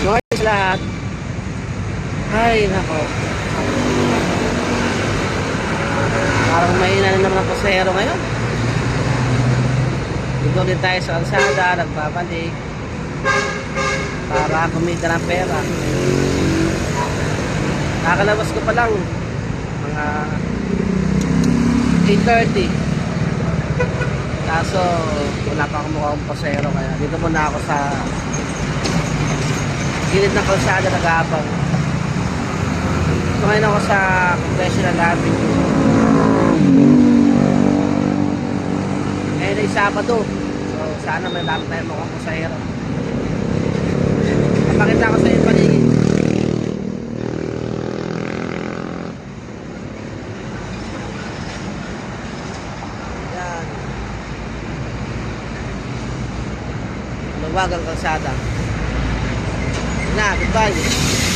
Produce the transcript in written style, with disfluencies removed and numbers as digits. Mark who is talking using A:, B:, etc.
A: Morning sa lahat. Ay, nako. Parang mahina na naman ang pasahero ngayon. Dito din tayo sa kalsada, nagbabalik. Para kumita ng pera. Nakalabas ko pa lang. Mga 8:30. Kaso, wala pa akong mukhang pasahero. Kaya dito muna ako sa gilid ng kalsada, nag-aabang. Ngayon ako sa Congressional Avenue. Ngayon ay Sabado. So sana may dami tayo mukhang pasahero. Napakita ko sa iyo paligid. Yan. Maluwag ang kalsada. Na, goodbye.